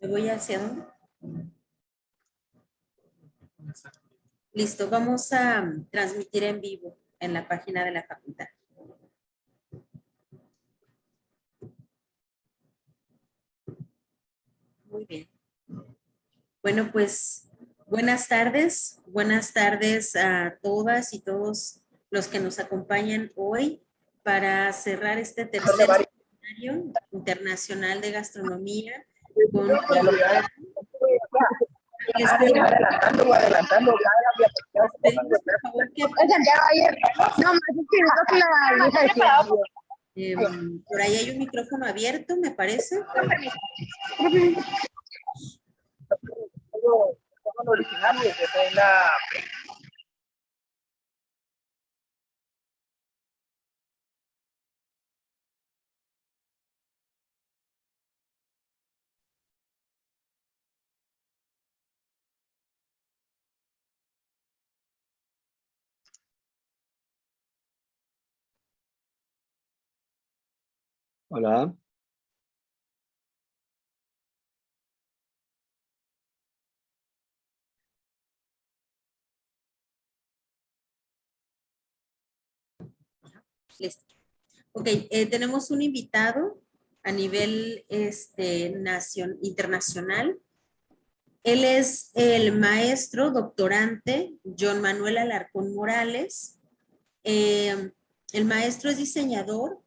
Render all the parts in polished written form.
¿Me voy hacia dónde? Listo, vamos a transmitir en vivo en la página de la facultad. Muy bien. Bueno, pues buenas tardes a todas y todos los que nos acompañan hoy para cerrar este tercer seminario internacional de gastronomía con les pedimos por favor que por ahí hay un micrófono abierto, me parece. Hola. Listo. Ok, tenemos un invitado a nivel internacional. Él es el maestro doctorante John Manuel Alarcón Morales. El maestro es diseñador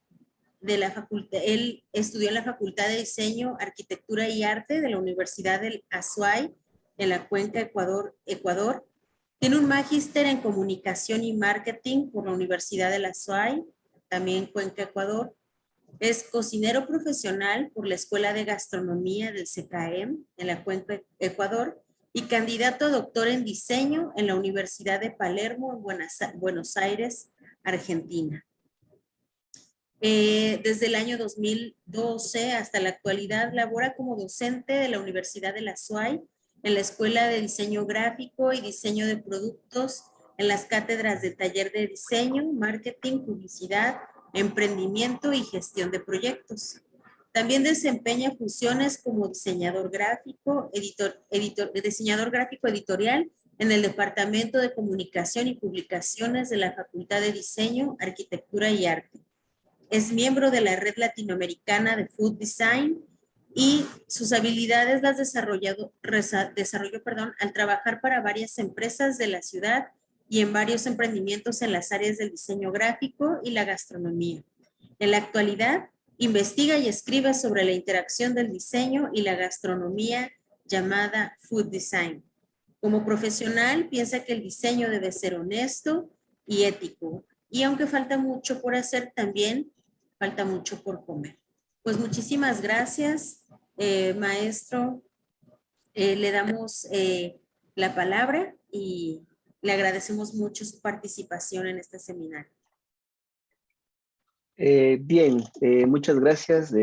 de la facultad, él estudió en la Facultad de Diseño, Arquitectura y Arte de la Universidad del Azuay, en la Cuenca, Ecuador. Tiene un magíster en Comunicación y Marketing por la Universidad del Azuay, también Cuenca, Ecuador. Es cocinero profesional por la Escuela de Gastronomía del CKM en la Cuenca, Ecuador, y candidato a doctor en diseño en la Universidad de Palermo, en Buenos Aires, Argentina. Desde el año 2012 hasta la actualidad labora como docente de la Universidad de la SUAY en la Escuela de Diseño Gráfico y Diseño de Productos en las cátedras de Taller de Diseño, Marketing, Publicidad, Emprendimiento y Gestión de Proyectos. También desempeña funciones como diseñador gráfico, diseñador gráfico editorial en el Departamento de Comunicación y Publicaciones de la Facultad de Diseño, Arquitectura y Arte. Es miembro de la Red Latinoamericana de Food Design y sus habilidades las desarrolló al trabajar para varias empresas de la ciudad y en varios emprendimientos en las áreas del diseño gráfico y la gastronomía. En la actualidad, investiga y escribe sobre la interacción del diseño y la gastronomía llamada Food Design. Como profesional, piensa que el diseño debe ser honesto y ético. Y aunque falta mucho por hacer, también falta mucho por comer. Pues muchísimas gracias, maestro. Le damos la palabra y le agradecemos mucho su participación en este seminario. Bien, muchas gracias.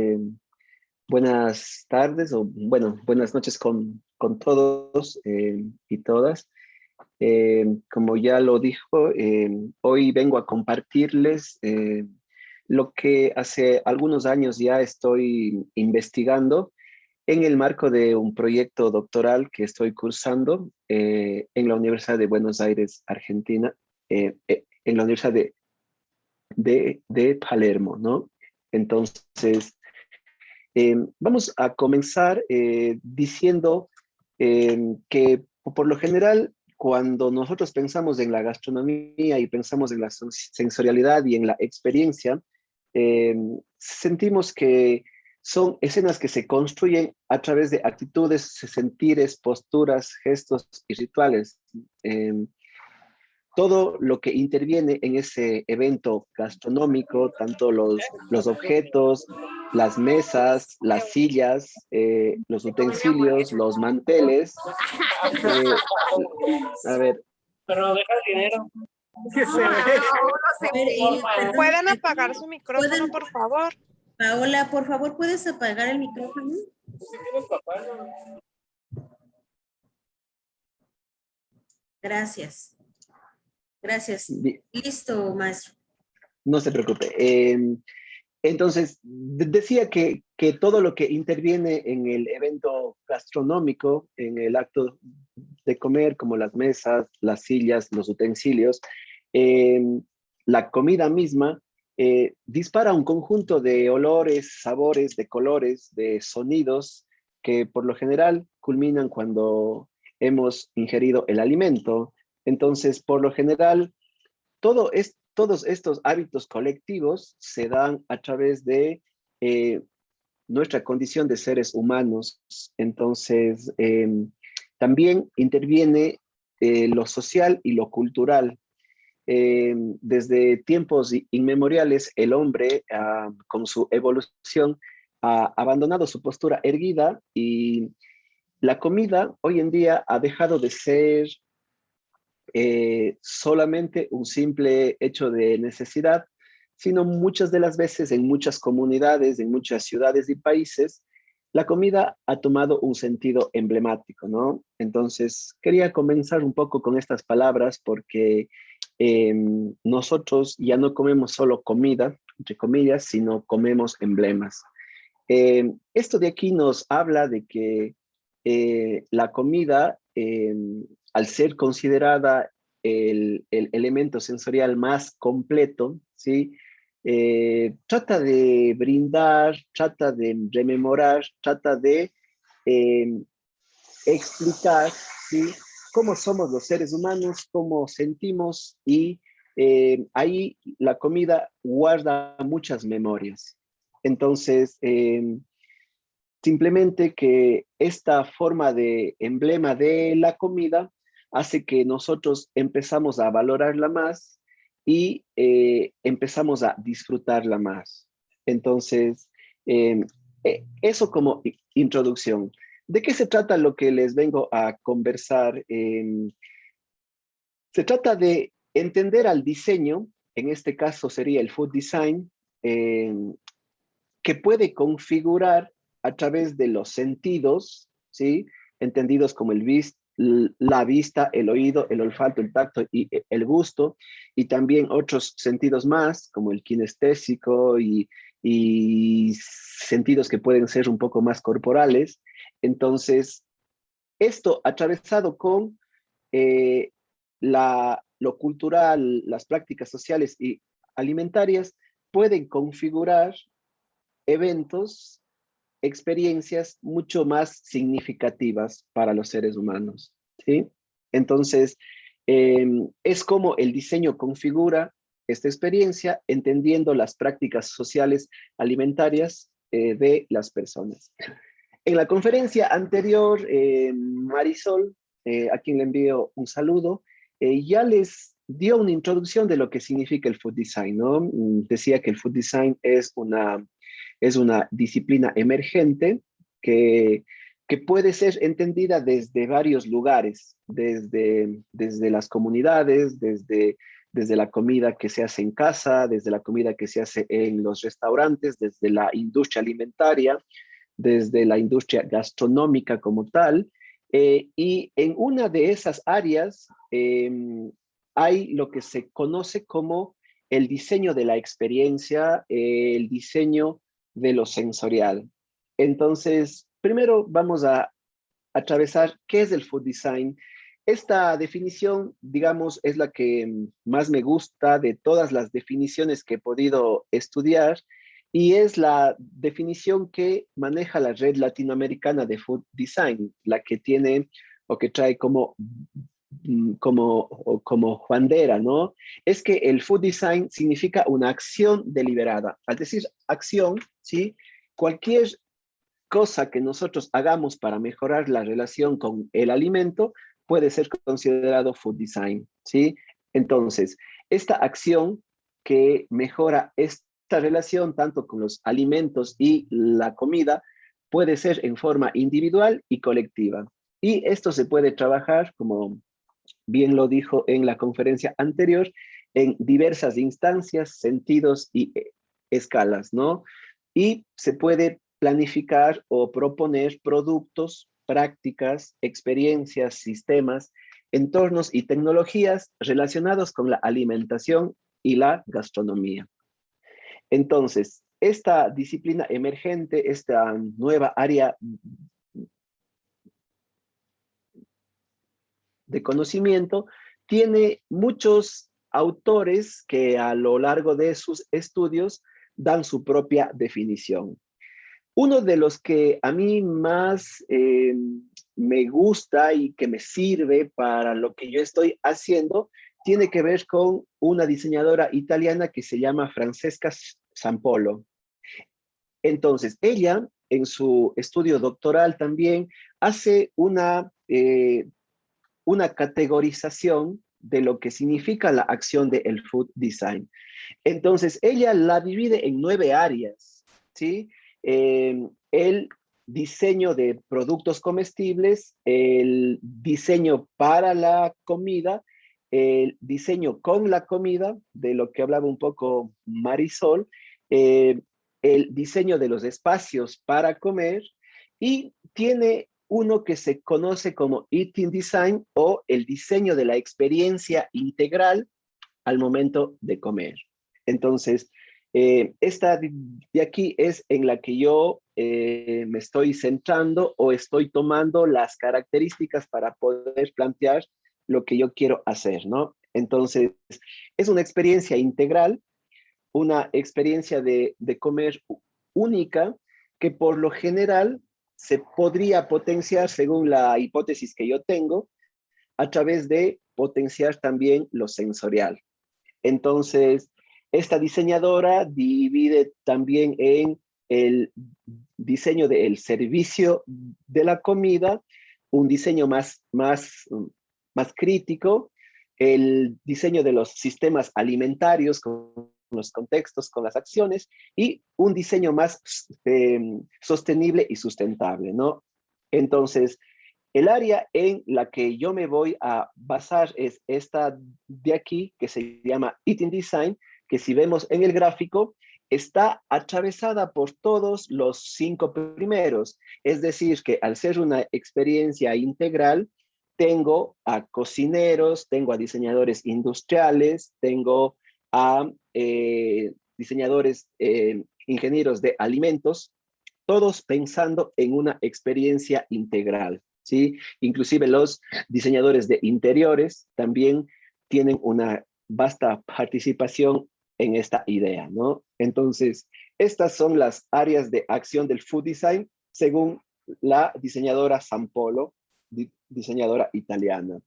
Buenas tardes o bueno, buenas noches con todos y todas. Como ya lo dijo, hoy vengo a compartirles lo que hace algunos años ya estoy investigando en el marco de un proyecto doctoral que estoy cursando en la Universidad de Buenos Aires, Argentina, en la Universidad de Palermo, ¿no? Entonces, vamos a comenzar diciendo que por lo general, cuando nosotros pensamos en la gastronomía y pensamos en la sensorialidad y en la experiencia, eh, sentimos que son escenas que se construyen a través de actitudes, sentires, posturas, gestos y rituales. Todo lo que interviene en ese evento gastronómico, tanto los objetos, las mesas, las sillas, los utensilios, los manteles. A ver. Pero deja el dinero. ¿Pueden apagar su micrófono, por favor? Paola, por favor, ¿puedes apagar el micrófono? Gracias. Gracias. Listo, maestro. No se preocupe. Entonces, decía que todo lo que interviene en el evento gastronómico, en el acto de comer, como las mesas, las sillas, los utensilios, eh, la comida misma, dispara un conjunto de olores, sabores, de colores, de sonidos, que por lo general culminan cuando hemos ingerido el alimento. Entonces, por lo general, todos estos hábitos colectivos se dan a través de nuestra condición de seres humanos. Entonces, también interviene lo social y lo cultural. Desde tiempos inmemoriales, el hombre, con su evolución, ha abandonado su postura erguida y la comida hoy en día ha dejado de ser solamente un simple hecho de necesidad, sino muchas de las veces en muchas comunidades, en muchas ciudades y países, la comida ha tomado un sentido emblemático, ¿no? Entonces, quería comenzar un poco con estas palabras porque nosotros ya no comemos solo comida, entre comillas, sino comemos emblemas. Esto de aquí nos habla de que la comida, al ser considerada el elemento sensorial más completo, ¿sí? Trata de brindar, trata de rememorar, trata de eh, explicar, ¿sí? Cómo somos los seres humanos, cómo sentimos y ahí la comida guarda muchas memorias. Entonces, simplemente que esta forma de emblema de la comida hace que nosotros empezamos a valorarla más y empezamos a disfrutarla más. Entonces, eh, eso como introducción. ¿De qué se trata lo que les vengo a conversar? Se trata de entender al diseño, en este caso sería el food design, eh, que puede configurar a través de los sentidos, ¿sí? Entendidos como la vista, el oído, el olfato, el tacto y el gusto, y también otros sentidos más, como el kinestésico y sentidos que pueden ser un poco más corporales. Entonces, esto atravesado con eh, lo cultural, las prácticas sociales y alimentarias, pueden configurar eventos, experiencias mucho más significativas para los seres humanos, ¿sí? Entonces, es como el diseño configura esta experiencia, entendiendo las prácticas sociales alimentarias de las personas. En la conferencia anterior, Marisol, a quien le envío un saludo, ya les dio una introducción de lo que significa el food design, ¿no? Decía que el food design es una disciplina emergente que puede ser entendida desde varios lugares, desde las comunidades, desde la comida que se hace en casa, desde la comida que se hace en los restaurantes, desde la industria alimentaria, desde la industria gastronómica como tal. Y en una de esas áreas hay lo que se conoce como el diseño de la experiencia, el diseño de lo sensorial. Entonces, primero vamos a atravesar qué es el food design. Esta definición, digamos, es la que más me gusta de todas las definiciones que he podido estudiar y es la definición que maneja la Red Latinoamericana de Food Design, la que tiene o que trae como bandera, ¿no? Es que el food design significa una acción deliberada. Al decir acción, ¿sí? Cualquier cosa que nosotros hagamos para mejorar la relación con el alimento puede ser considerado food design, ¿sí? Entonces, esta acción que mejora esta relación tanto con los alimentos y la comida puede ser en forma individual y colectiva. Y esto se puede trabajar, como bien lo dijo en la conferencia anterior, en diversas instancias, sentidos y escalas, ¿no? Y se puede planificar o proponer productos, prácticas, experiencias, sistemas, entornos y tecnologías relacionados con la alimentación y la gastronomía. Entonces, esta disciplina emergente, esta nueva área de conocimiento, tiene muchos autores que a lo largo de sus estudios dan su propia definición. Uno de los que a mí más me gusta y que me sirve para lo que yo estoy haciendo tiene que ver con una diseñadora italiana que se llama Francesca Sampolo. Entonces, ella en su estudio doctoral también hace una categorización de lo que significa la acción del food design. Entonces, ella la divide en 9 áreas, ¿sí? El diseño de productos comestibles, el diseño para la comida, el diseño con la comida, de lo que hablaba un poco Marisol, eh, el diseño de los espacios para comer, y tiene uno que se conoce como Eating Design o el diseño de la experiencia integral al momento de comer. Entonces, esta de aquí es en la que yo me estoy centrando o estoy tomando las características para poder plantear lo que yo quiero hacer, ¿no? Entonces, es una experiencia integral, una experiencia de comer única que por lo general se podría potenciar según la hipótesis que yo tengo a través de potenciar también lo sensorial. Entonces, esta diseñadora divide también en el diseño del servicio de la comida, un diseño más crítico, el diseño de los sistemas alimentarios con los contextos, con las acciones, y un diseño más sostenible y sustentable, ¿no? Entonces, el área en la que yo me voy a basar es esta de aquí, que se llama Eating Design, que si vemos en el gráfico, está atravesada por todos los 5 primeros. Es decir, que al ser una experiencia integral, tengo a cocineros, tengo a diseñadores industriales, tengo a diseñadores, ingenieros de alimentos, todos pensando en una experiencia integral, ¿sí? Inclusive los diseñadores de interiores también tienen una vasta participación en esta idea, ¿no? Entonces, estas son las áreas de acción del food design según la diseñadora Sampolo, diseñadora italiana.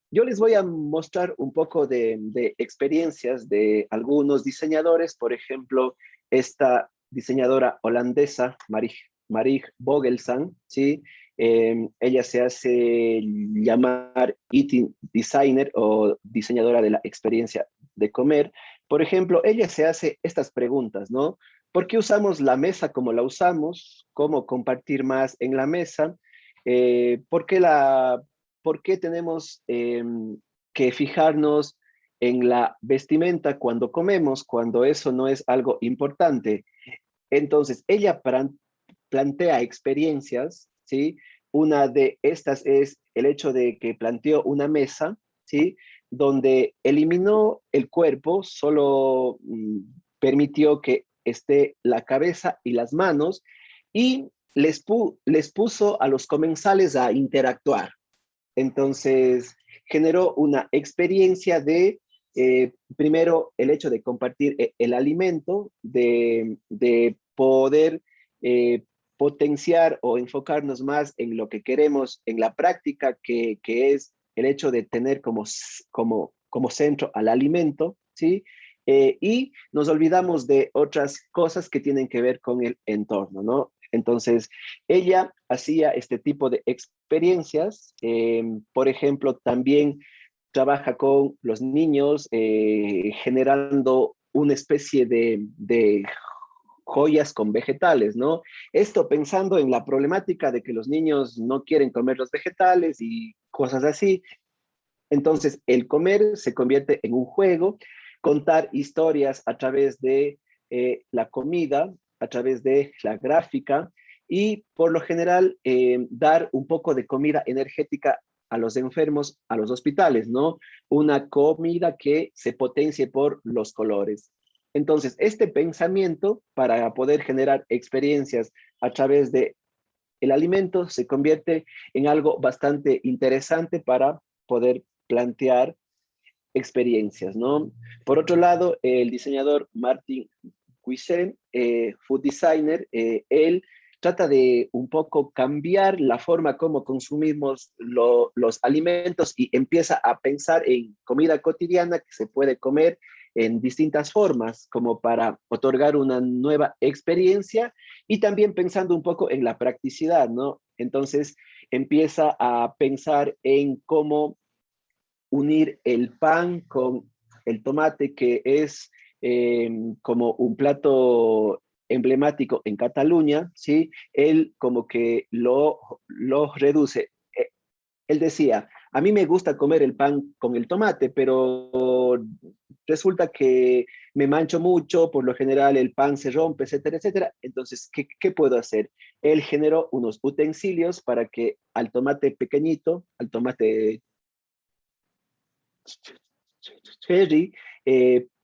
Yo les voy a mostrar un poco de experiencias de algunos diseñadores, por ejemplo, esta diseñadora holandesa, Marie Vogelsang, ¿sí? Ella se hace llamar eating designer o diseñadora de la experiencia de comer. Por ejemplo, ella se hace estas preguntas, ¿no? ¿Por qué usamos la mesa como la usamos? ¿Cómo compartir más en la mesa? ¿Por qué tenemos que fijarnos en la vestimenta cuando comemos, cuando eso no es algo importante? Entonces, ella plantea experiencias, ¿sí? Una de estas es el hecho de que planteó una mesa, ¿sí? Donde eliminó el cuerpo, solo permitió que esté la cabeza y las manos, y les puso a los comensales a interactuar. Entonces, generó una experiencia de, primero, el hecho de compartir el alimento, de poder potenciar o enfocarnos más en lo que queremos, en la práctica, que es el hecho de tener como centro al alimento, ¿sí? Y nos olvidamos de otras cosas que tienen que ver con el entorno, ¿no? Entonces, ella hacía este tipo de experiencias. Por ejemplo, también trabaja con los niños generando una especie de joyas con vegetales, ¿no? Esto pensando en la problemática de que los niños no quieren comer los vegetales y cosas así. Entonces, el comer se convierte en un juego, contar historias a través de la comida, a través de la gráfica, y por lo general dar un poco de comida energética a los enfermos, a los hospitales, ¿no? Una comida que se potencie por los colores. Entonces, este pensamiento para poder generar experiencias a través de el alimento se convierte en algo bastante interesante para poder plantear experiencias, ¿no? Por otro lado, el diseñador Martin Cuisen, food designer, él trata de un poco cambiar la forma como consumimos los alimentos y empieza a pensar en comida cotidiana que se puede comer en distintas formas, como para otorgar una nueva experiencia y también pensando un poco en la practicidad, ¿no? Entonces empieza a pensar en cómo unir el pan con el tomate, que es como un plato emblemático en Cataluña, ¿sí? Él como que lo reduce. Él decía, a mí me gusta comer el pan con el tomate, pero resulta que me mancho mucho, por lo general el pan se rompe, etcétera, etcétera. Entonces, ¿qué puedo hacer? Él generó unos utensilios para que al tomate pequeñito, al tomate cherry,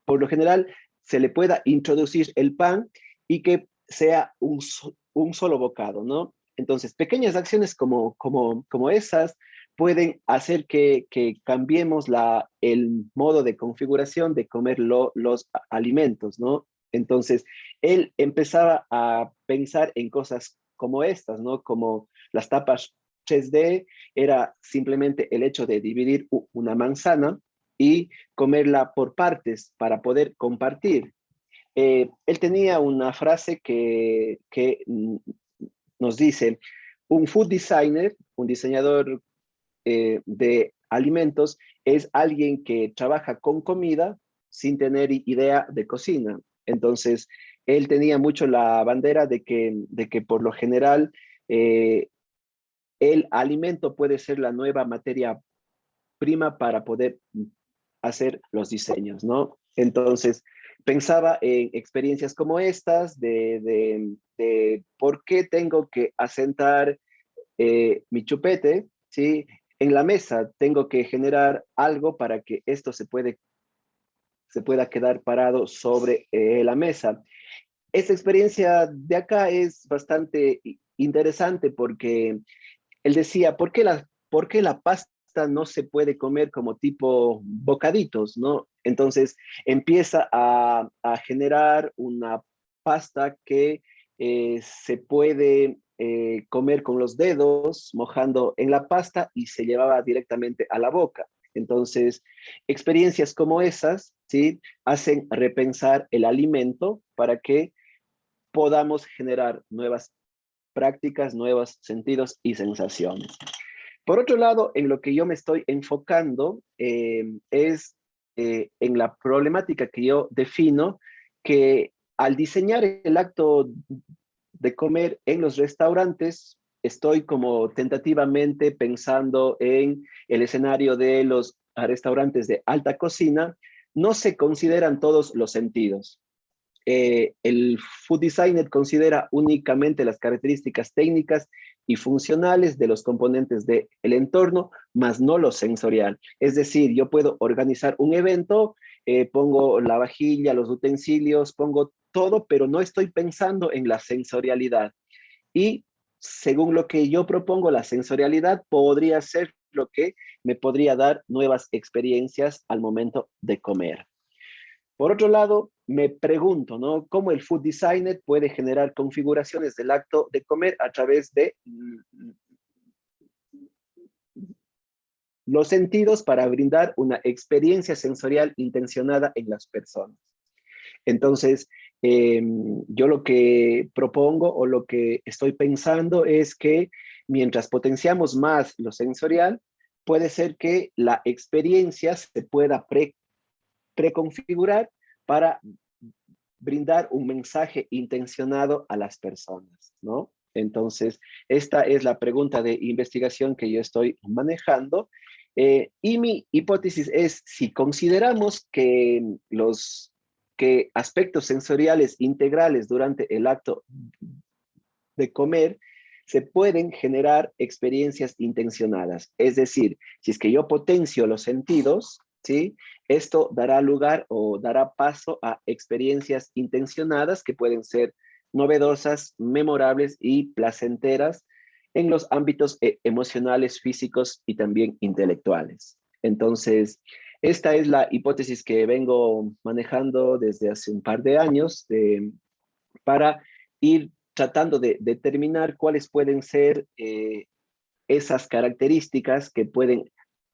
por lo general se le pueda introducir el pan y que sea un solo bocado, ¿no? Entonces, pequeñas acciones como esas pueden hacer que cambiemos el modo de configuración de comer los alimentos, ¿no? Entonces, él empezaba a pensar en cosas como estas, ¿no? Como las tapas 3D, era simplemente el hecho de dividir una manzana y comerla por partes para poder compartir. Él tenía una frase que nos dice, un food designer, un diseñador de alimentos, es alguien que trabaja con comida sin tener idea de cocina. Entonces, él tenía mucho la bandera de que por lo general el alimento puede ser la nueva materia prima para poder hacer los diseños, ¿no? Entonces, pensaba en experiencias como estas, de por qué tengo que asentar mi chupete, ¿sí? En la mesa tengo que generar algo para que esto se pueda quedar parado sobre la mesa. Esta experiencia de acá es bastante interesante porque él decía, por qué la pasta no se puede comer como tipo bocaditos, ¿no? Entonces empieza a generar una pasta que se puede comer con los dedos, mojando en la pasta y se llevaba directamente a la boca. Entonces, experiencias como esas, ¿sí? Hacen repensar el alimento para que podamos generar nuevas prácticas, nuevos sentidos y sensaciones. Por otro lado, en lo que yo me estoy enfocando es en la problemática que yo defino, que al diseñar el acto de comer en los restaurantes, estoy como tentativamente pensando en el escenario de los restaurantes de alta cocina, no se consideran todos los sentidos. El food designer considera únicamente las características técnicas y funcionales de los componentes del entorno, más no lo sensorial. Es decir, yo puedo organizar un evento, pongo la vajilla, los utensilios, pongo todo, pero no estoy pensando en la sensorialidad. Y según lo que yo propongo, la sensorialidad podría ser lo que me podría dar nuevas experiencias al momento de comer. Por otro lado, me pregunto, ¿no? ¿Cómo el food designer puede generar configuraciones del acto de comer a través de los sentidos para brindar una experiencia sensorial intencionada en las personas? Entonces, yo lo que propongo o lo que estoy pensando es que mientras potenciamos más lo sensorial, puede ser que la experiencia se pueda preconfigurar para brindar un mensaje intencionado a las personas, ¿no? Entonces, esta es la pregunta de investigación que yo estoy manejando. Y mi hipótesis es, si consideramos que aspectos sensoriales integrales durante el acto de comer se pueden generar experiencias intencionadas. Es decir, si es que yo potencio los sentidos, ¿sí? esto dará lugar o dará paso a experiencias intencionadas que pueden ser novedosas, memorables y placenteras en los ámbitos emocionales, físicos y también intelectuales. Entonces, esta es la hipótesis que vengo manejando desde hace un par de años para ir tratando de determinar cuáles pueden ser esas características que pueden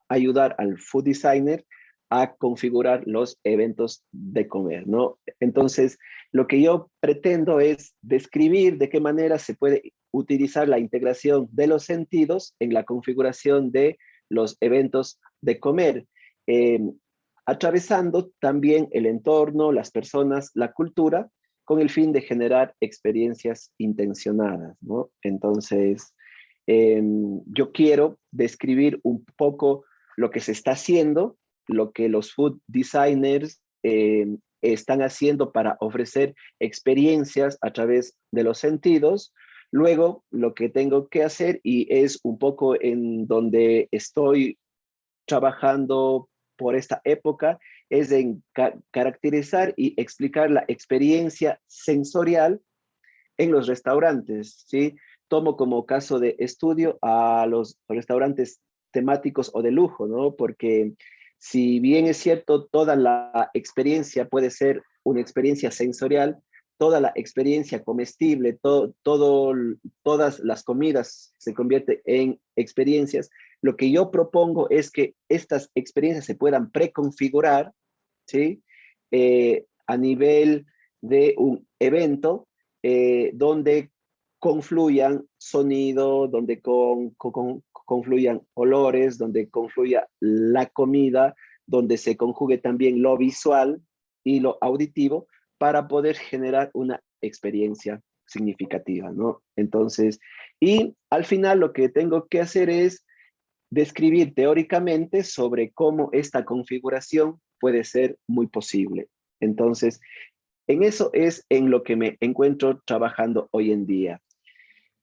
ayudar al food designer a configurar los eventos de comer, ¿no? Entonces, lo que yo pretendo es describir de qué manera se puede utilizar la integración de los sentidos en la configuración de los eventos de comer, eh, atravesando también el entorno, las personas, la cultura, con el fin de generar experiencias intencionadas, ¿no? Entonces, yo quiero describir un poco lo que se está haciendo, lo que los food designers están haciendo para ofrecer experiencias a través de los sentidos. Luego, lo que tengo que hacer, y es un poco en donde estoy trabajando por esta época, es en caracterizar y explicar la experiencia sensorial en los restaurantes, ¿sí? Tomo como caso de estudio a los restaurantes temáticos o de lujo, ¿no? Porque si bien es cierto, toda la experiencia puede ser una experiencia sensorial, toda la experiencia comestible, todas las comidas se convierten en experiencias. Lo que yo propongo es que estas experiencias se puedan preconfigurar, ¿sí? A nivel de un evento donde confluyan sonido, donde confluyan olores, donde confluya la comida, donde se conjugue también lo visual y lo auditivo para poder generar una experiencia significativa, ¿no? Entonces, y al final lo que tengo que hacer es describir teóricamente sobre cómo esta configuración puede ser muy posible. Entonces, en eso es en lo que me encuentro trabajando hoy en día.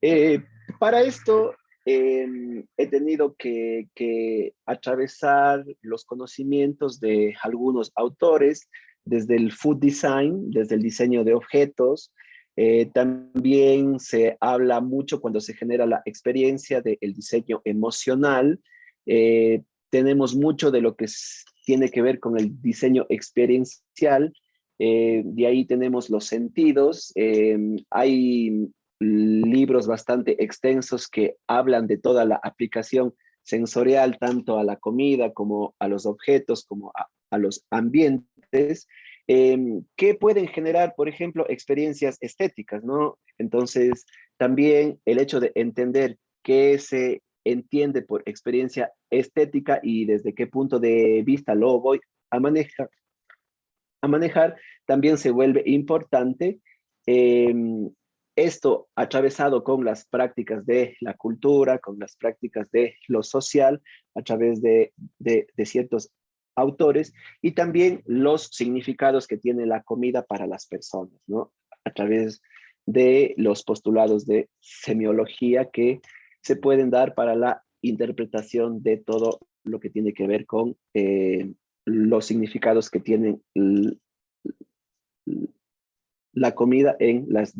Eh, para esto he tenido que atravesar los conocimientos de algunos autores, desde el food design, desde el diseño de objetos. También se habla mucho cuando se genera la experiencia del diseño emocional. Tenemos mucho de lo que tiene que ver con el diseño experiencial. De ahí tenemos los sentidos. Hay libros bastante extensos que hablan de toda la aplicación sensorial, tanto a la comida como a los objetos, como a los ambientes, que pueden generar, por ejemplo, experiencias estéticas, ¿no? Entonces, también el hecho de entender qué se entiende por experiencia estética y desde qué punto de vista lo voy a manejar también se vuelve importante. Eh, Esto atravesado con las prácticas de la cultura, con las prácticas de lo social, a través de ciertos autores, y también los significados que tiene la comida para las personas, ¿no? A través de los postulados de semiología que se pueden dar para la interpretación de todo lo que tiene que ver con los significados que tienen la comida en las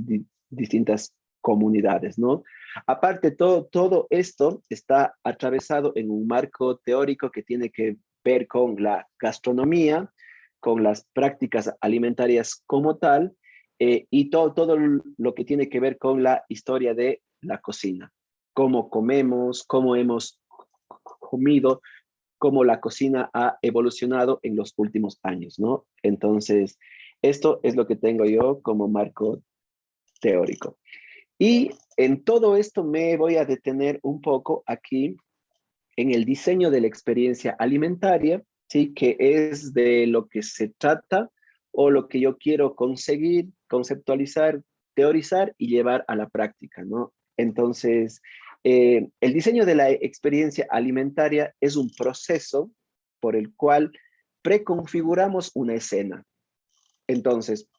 distintas comunidades, ¿no? Aparte, todo esto está atravesado en un marco teórico que tiene que ver con la gastronomía, con las prácticas alimentarias como tal, y todo lo que tiene que ver con la historia de la cocina, cómo comemos, cómo hemos comido, cómo la cocina ha evolucionado en los últimos años, ¿no? Entonces, esto es lo que tengo yo como marco teórico. Y en todo esto me voy a detener un poco aquí en el diseño de la experiencia alimentaria, ¿sí? Que es de lo que se trata o lo que yo quiero conseguir, conceptualizar, teorizar y llevar a la práctica, ¿no? Entonces, el diseño de la experiencia alimentaria es un proceso por el cual preconfiguramos una escena. Entonces,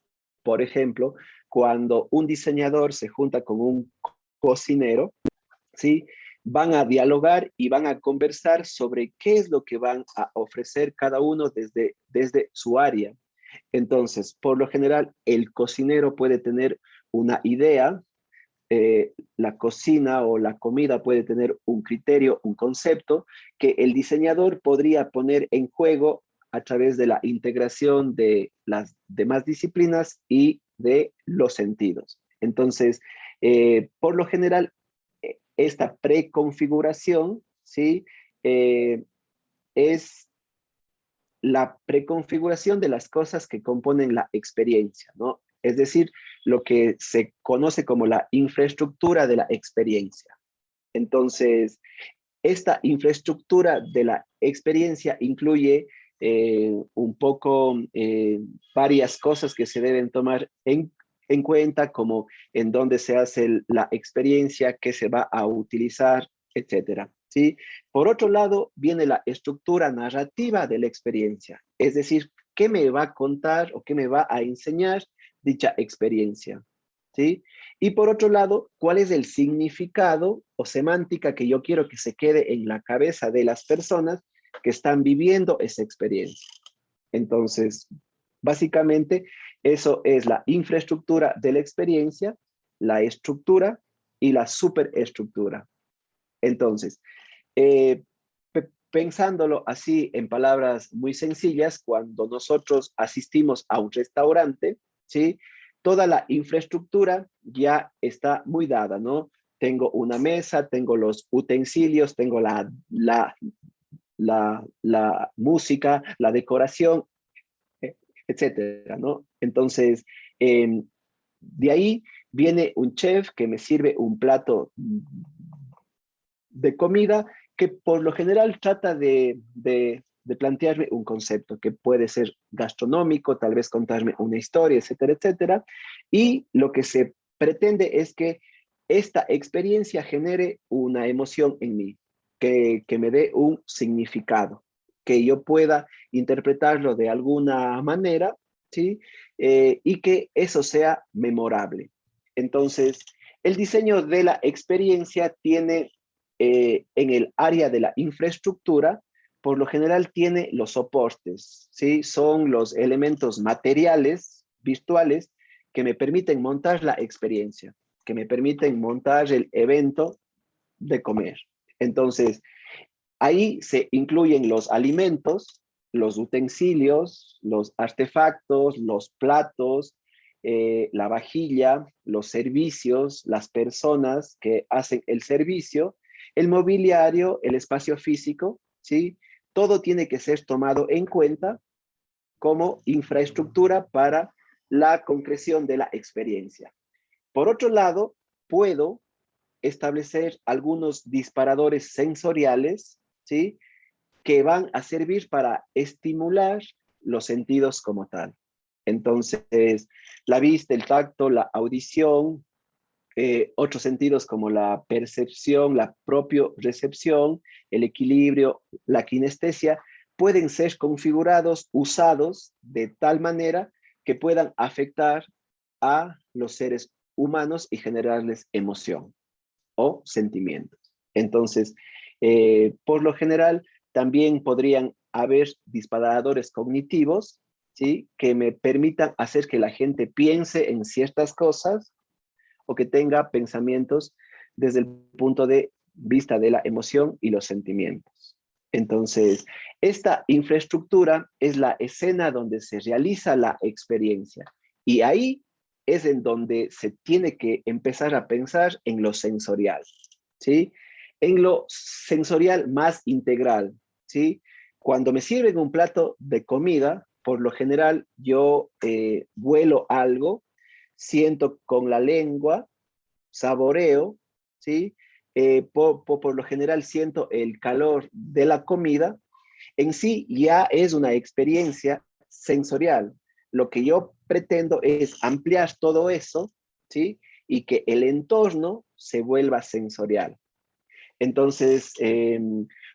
por ejemplo, cuando un diseñador se junta con un cocinero, ¿sí? van a dialogar y van a conversar sobre qué es lo que van a ofrecer cada uno desde su área. Entonces, por lo general, el cocinero puede tener una idea, la cocina o la comida puede tener un criterio, un concepto que el diseñador podría poner en juego a través de la integración de las demás disciplinas y de los sentidos. Entonces, por lo general, esta preconfiguración, ¿sí? Es la preconfiguración de las cosas que componen la experiencia, ¿no? Es decir, lo que se conoce como la infraestructura de la experiencia. Entonces, esta infraestructura de la experiencia incluye un poco varias cosas que se deben tomar en cuenta, como en dónde se hace la experiencia, qué se va a utilizar, etcétera. ¿Sí? Por otro lado, viene la estructura narrativa de la experiencia, es decir, qué me va a contar o qué me va a enseñar dicha experiencia. ¿Sí? Y por otro lado, ¿cuál es el significado o semántica que yo quiero que se quede en la cabeza de las personas que están viviendo esa experiencia? Entonces, básicamente, eso es la infraestructura de la experiencia, la estructura y la superestructura. Entonces, pensándolo así en palabras muy sencillas, cuando nosotros asistimos a un restaurante, ¿sí? Toda la infraestructura ya está muy dada, ¿no? Tengo una mesa, tengo los utensilios, tengo la música, la decoración, etcétera, ¿no? Entonces, de ahí viene un chef que me sirve un plato de comida que por lo general trata de plantearme un concepto que puede ser gastronómico, tal vez contarme una historia, etcétera, etcétera. Y lo que se pretende es que esta experiencia genere una emoción en mí, que me dé un significado, que yo pueda interpretarlo de alguna manera, ¿sí? Y que eso sea memorable. Entonces, el diseño de la experiencia tiene en el área de la infraestructura, por lo general tiene los soportes, ¿sí? Son los elementos materiales, virtuales, que me permiten montar la experiencia, que me permiten montar el evento de comer. Entonces, ahí se incluyen los alimentos, los utensilios, los artefactos, los platos, la vajilla, los servicios, las personas que hacen el servicio, el mobiliario, el espacio físico, ¿sí? Todo tiene que ser tomado en cuenta como infraestructura para la concreción de la experiencia. Por otro lado, puedo establecer algunos disparadores sensoriales, ¿sí? Que van a servir para estimular los sentidos como tal. Entonces, la vista, el tacto, la audición, otros sentidos como la percepción, la propiorecepción, el equilibrio, la kinestesia, pueden ser configurados, usados de tal manera que puedan afectar a los seres humanos y generarles emoción o sentimientos. Entonces, por lo general, también podrían haber disparadores cognitivos, ¿sí? Que me permitan hacer que la gente piense en ciertas cosas o que tenga pensamientos desde el punto de vista de la emoción y los sentimientos. Entonces, esta infraestructura es la escena donde se realiza la experiencia y ahí es en donde se tiene que empezar a pensar en lo sensorial, ¿sí? En lo sensorial más integral, ¿sí? Cuando me sirven un plato de comida, por lo general yo huelo algo, siento con la lengua, saboreo, ¿sí? Por lo general siento el calor de la comida. En sí ya es una experiencia sensorial. Lo que yo pretendo es ampliar todo eso, ¿sí? Y que el entorno se vuelva sensorial. Entonces,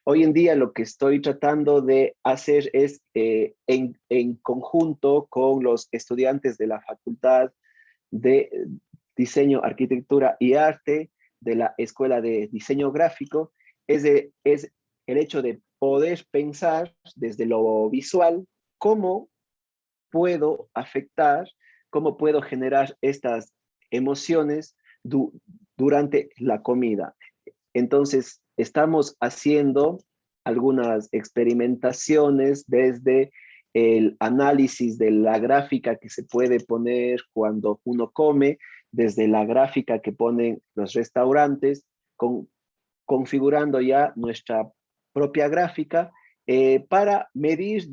hoy en día lo que estoy tratando de hacer es, en conjunto con los estudiantes de la Facultad de Diseño, Arquitectura y Arte de la Escuela de Diseño Gráfico es el hecho de poder pensar desde lo visual cómo puedo afectar, cómo puedo generar estas emociones durante la comida. Entonces, estamos haciendo algunas experimentaciones desde el análisis de la gráfica que se puede poner cuando uno come, desde la gráfica que ponen los restaurantes, configurando ya nuestra propia gráfica para medir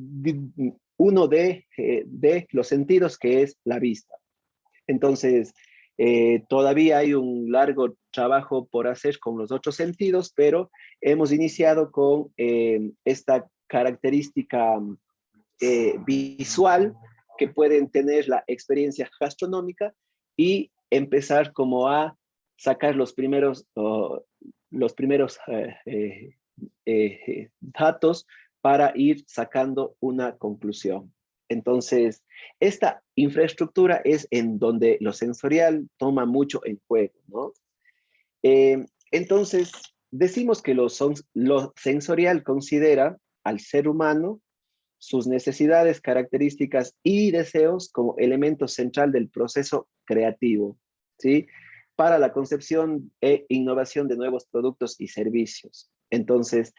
uno de los sentidos que es la vista. Entonces, todavía hay un largo trabajo por hacer con los otros sentidos, pero hemos iniciado con esta característica visual que pueden tener la experiencia gastronómica y empezar como a sacar los primeros datos para ir sacando una conclusión. Entonces, esta infraestructura es en donde lo sensorial toma mucho en juego, ¿no? Entonces, decimos que lo sensorial considera al ser humano sus necesidades, características y deseos como elemento central del proceso creativo, ¿sí? Para la concepción e innovación de nuevos productos y servicios. Entonces,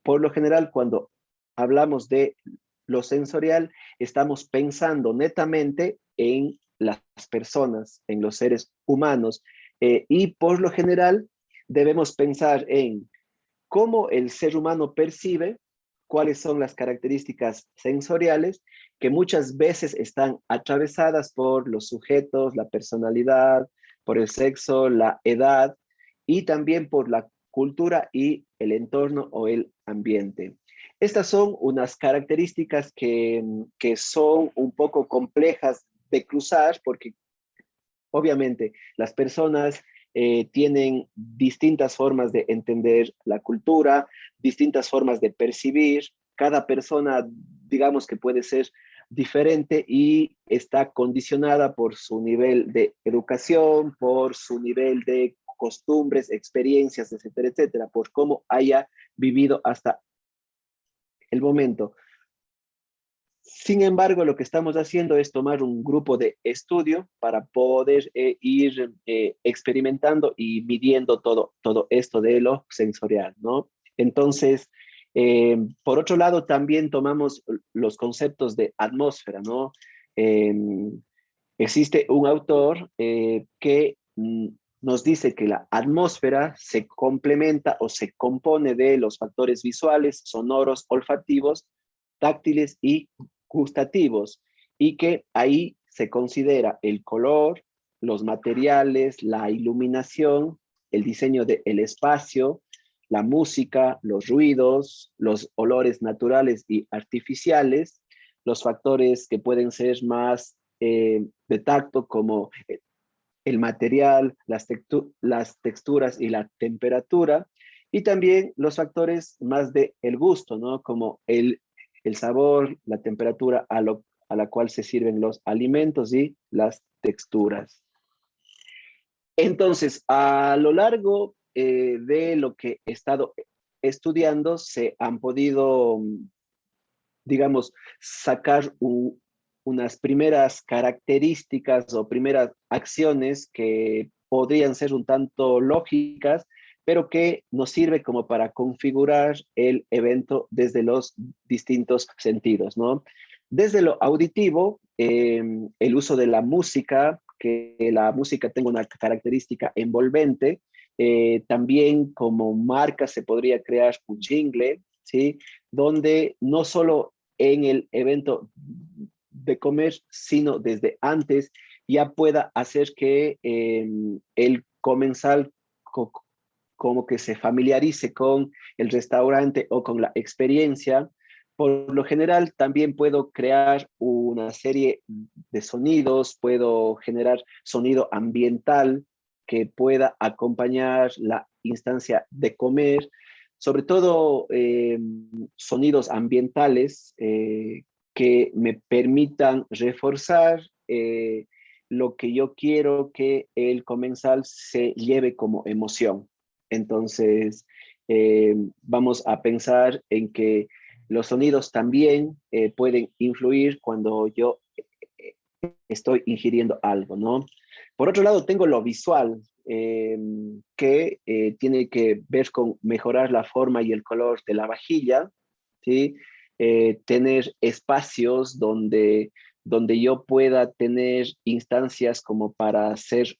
por lo general, cuando hablamos de lo sensorial, estamos pensando netamente en las personas, en los seres humanos, y por lo general debemos pensar en cómo el ser humano percibe, cuáles son las características sensoriales que muchas veces están atravesadas por los sujetos, la personalidad, por el sexo, la edad y también por la cultura y el entorno o el ambiente. Estas son unas características que son un poco complejas de cruzar porque obviamente las personas tienen distintas formas de entender la cultura, distintas formas de percibir. Cada persona, digamos que puede ser diferente y está condicionada por su nivel de educación, por su nivel de costumbres, experiencias, etcétera, etcétera, por cómo haya vivido hasta el momento. Sin embargo, lo que estamos haciendo es tomar un grupo de estudio para poder ir experimentando y midiendo todo esto de lo sensorial, ¿no? Entonces, por otro lado, también tomamos los conceptos de atmósfera, ¿no? Eh, Existe un autor que nos dice que la atmósfera se complementa o se compone de los factores visuales, sonoros, olfativos, táctiles y gustativos, y que ahí se considera el color, los materiales, la iluminación, el diseño del espacio, la música, los ruidos, los olores naturales y artificiales, los factores que pueden ser más de tacto como el material, las texturas y la temperatura, y también los factores más de el gusto, ¿no? Como el sabor, la temperatura a la cual se sirven los alimentos y las texturas. Entonces, a lo largo de lo que he estado estudiando, se han podido, digamos, sacar unas primeras características o primeras acciones que podrían ser un tanto lógicas, pero que nos sirve como para configurar el evento desde los distintos sentidos, ¿no? Desde lo auditivo, el uso de la música, que la música tenga una característica envolvente, también como marca se podría crear un jingle, ¿sí? Donde no solo en el evento de comer, sino desde antes ya pueda hacer que el comensal como que se familiarice con el restaurante o con la experiencia. Por lo general, también puedo crear una serie de sonidos, puedo generar sonido ambiental que pueda acompañar la instancia de comer, sobre todo sonidos ambientales que me permitan reforzar lo que yo quiero que el comensal se lleve como emoción. Entonces, vamos a pensar en que los sonidos también pueden influir cuando yo estoy ingiriendo algo, ¿no? Por otro lado, tengo lo visual, que tiene que ver con mejorar la forma y el color de la vajilla, ¿sí? Tener espacios donde yo pueda tener instancias como para ser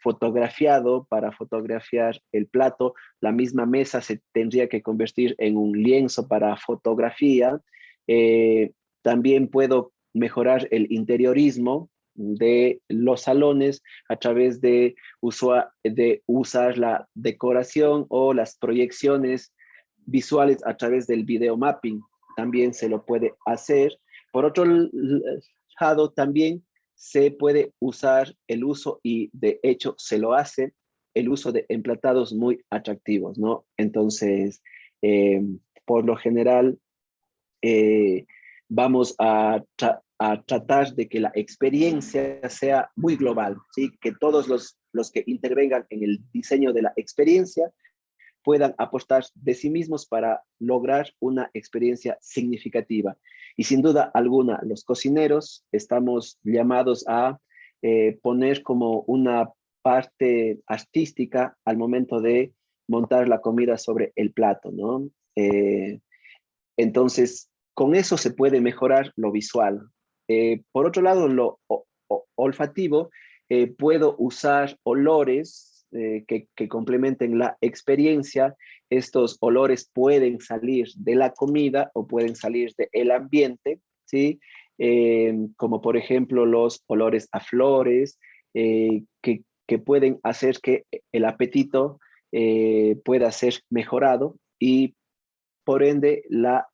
fotografiado, para fotografiar el plato. La misma mesa se tendría que convertir en un lienzo para fotografía. También puedo mejorar el interiorismo de los salones a través de usar la decoración o las proyecciones visuales a través del video mapping. También se lo puede hacer. Por otro lado, también se puede usar el uso, y de hecho se lo hace, el uso de emplatados muy atractivos, ¿no? Entonces, por lo general, vamos a tratar de que la experiencia sea muy global, ¿sí? Que todos los que intervengan en el diseño de la experiencia puedan apostar de sí mismos para lograr una experiencia significativa. Y sin duda alguna, los cocineros estamos llamados a poner como una parte artística al momento de montar la comida sobre el plato, ¿no? Entonces, con eso se puede mejorar lo visual. Por otro lado, lo olfativo, puedo usar olores que complementen la experiencia. Estos olores pueden salir de la comida o pueden salir del ambiente, ¿sí? Como por ejemplo los olores a flores, que pueden hacer que el apetito pueda ser mejorado y por ende la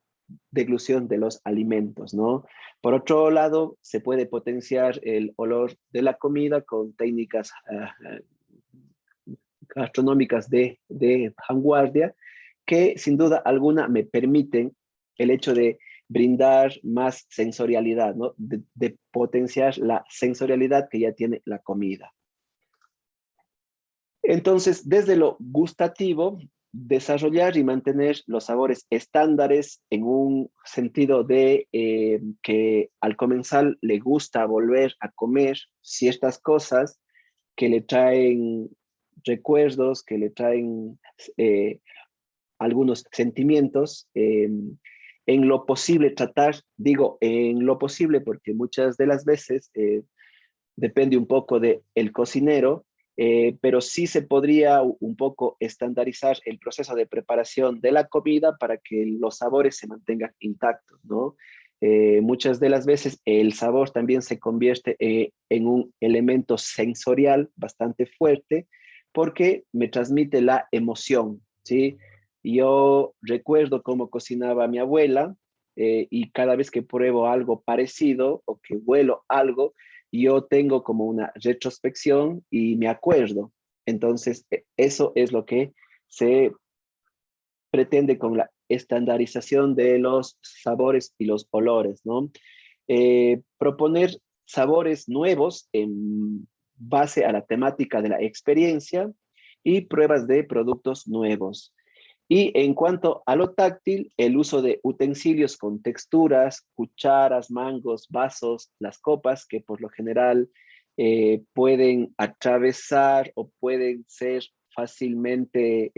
deglución de los alimentos, ¿no? Por otro lado, se puede potenciar el olor de la comida con técnicas gastronómicas de vanguardia que sin duda alguna me permiten el hecho de brindar más sensorialidad, ¿no? De potenciar la sensorialidad que ya tiene la comida. Entonces, desde lo gustativo, desarrollar y mantener los sabores estándares en un sentido de que al comensal le gusta volver a comer ciertas cosas que le traen recuerdos, que le traen algunos sentimientos. En lo posible tratar, digo en lo posible porque muchas de las veces depende un poco del cocinero, pero sí se podría un poco estandarizar el proceso de preparación de la comida para que los sabores se mantengan intactos, ¿no? Muchas de las veces el sabor también se convierte en un elemento sensorial bastante fuerte porque me transmite la emoción, ¿sí? Yo recuerdo cómo cocinaba mi abuela, y cada vez que pruebo algo parecido o que huelo algo, yo tengo como una retrospección y me acuerdo. Entonces, eso es lo que se pretende con la estandarización de los sabores y los olores, ¿no? Proponer sabores nuevos en base a la temática de la experiencia y pruebas de productos nuevos. Y en cuanto a lo táctil, el uso de utensilios con texturas, cucharas, mangos, vasos, las copas, que por lo general pueden atravesar o pueden ser fácilmente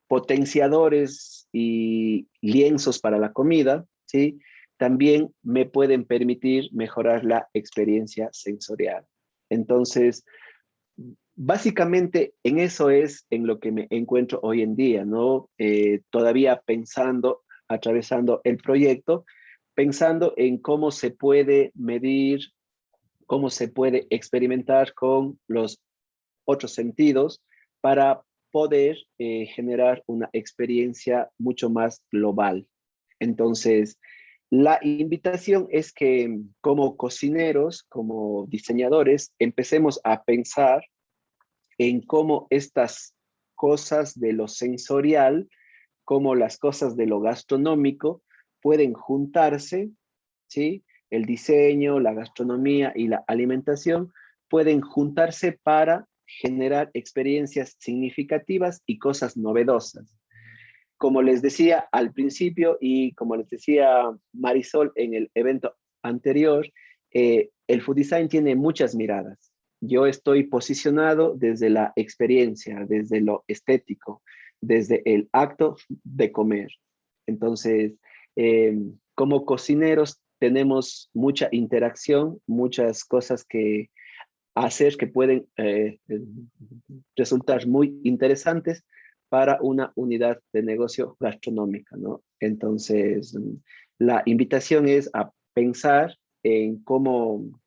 potenciadores y lienzos para la comida, ¿sí? También me pueden permitir mejorar la experiencia sensorial. Entonces, básicamente en eso es en lo que me encuentro hoy en día, ¿no? Todavía pensando, atravesando el proyecto, pensando en cómo se puede medir, cómo se puede experimentar con los otros sentidos para poder generar una experiencia mucho más global. Entonces, la invitación es que como cocineros, como diseñadores, empecemos a pensar en cómo estas cosas de lo sensorial, como las cosas de lo gastronómico, pueden juntarse, ¿sí? el diseño, la gastronomía y la alimentación pueden juntarse para generar experiencias significativas y cosas novedosas. Como les decía al principio y como les decía Marisol en el evento anterior, el food design tiene muchas miradas. Yo estoy posicionado desde la experiencia, desde lo estético, desde el acto de comer. Entonces, como cocineros tenemos mucha interacción, muchas cosas que hacer que pueden resultar muy interesantes para una unidad de negocio gastronómica, ¿no? Entonces, la invitación es a pensar en cómo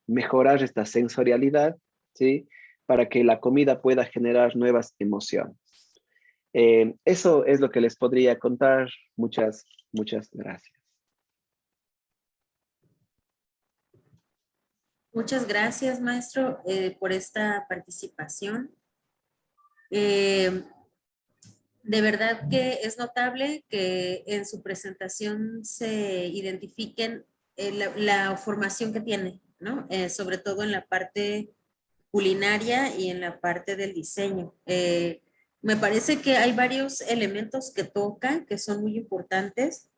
mejorar esta sensorialidad, ¿sí? Para que la comida pueda generar nuevas emociones. Eso es lo que les podría contar. Muchas gracias. Muchas gracias, maestro, por esta participación. De verdad que es notable que en su presentación se identifiquen la formación que tiene, ¿no? Sobre todo en la parte culinaria y en la parte del diseño. Me parece que hay varios elementos que tocan que son muy importantes,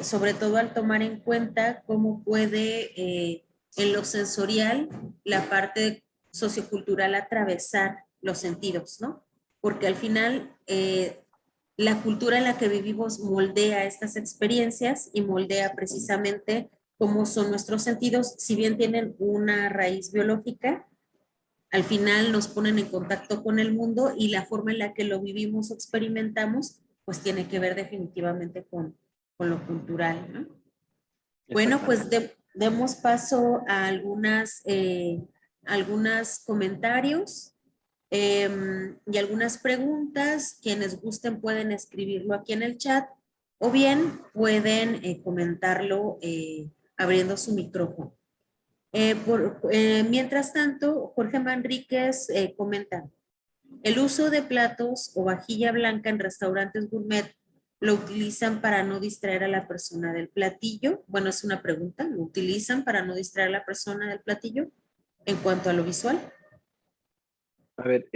sobre todo al tomar en cuenta cómo puede en lo sensorial la parte sociocultural atravesar los sentidos, ¿no? Porque al final la cultura en la que vivimos moldea estas experiencias y moldea precisamente cómo son nuestros sentidos, si bien tienen una raíz biológica, al final nos ponen en contacto con el mundo y la forma en la que lo vivimos o experimentamos, pues tiene que ver definitivamente con lo cultural, ¿no? Bueno, pues demos paso a algunos comentarios y algunas preguntas. Quienes gusten pueden escribirlo aquí en el chat o bien pueden comentarlo abriendo su micrófono. Mientras tanto, Jorge Manríquez comenta, el uso de platos o vajilla blanca en restaurantes gourmet lo utilizan para no distraer a la persona del platillo. Bueno, es una pregunta, ¿lo utilizan para no distraer a la persona del platillo en cuanto a lo visual? A ver,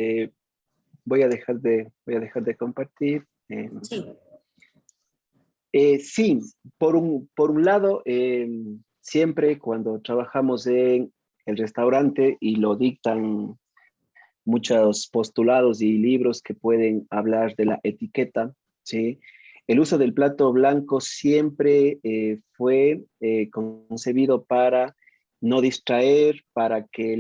voy a dejar de compartir. Sí. Sí, por un lado, siempre cuando trabajamos en el restaurante y lo dictan muchos postulados y libros que pueden hablar de la etiqueta, ¿sí? El uso del plato blanco siempre fue concebido para no distraer, para que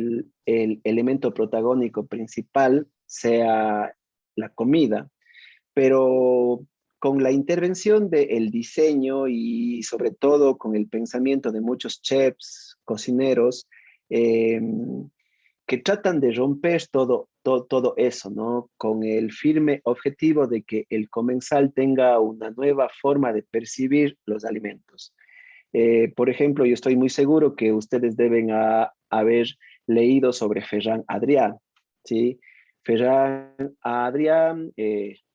el elemento protagónico principal sea la comida, pero con la intervención del diseño y sobre todo con el pensamiento de muchos chefs, cocineros, eh, que tratan de romper todo eso, ¿no? Con el firme objetivo de que el comensal tenga una nueva forma de percibir los alimentos. Por ejemplo, yo estoy muy seguro que ustedes deben haber leído sobre Ferran Adrià, ¿sí? Ferran Adrià,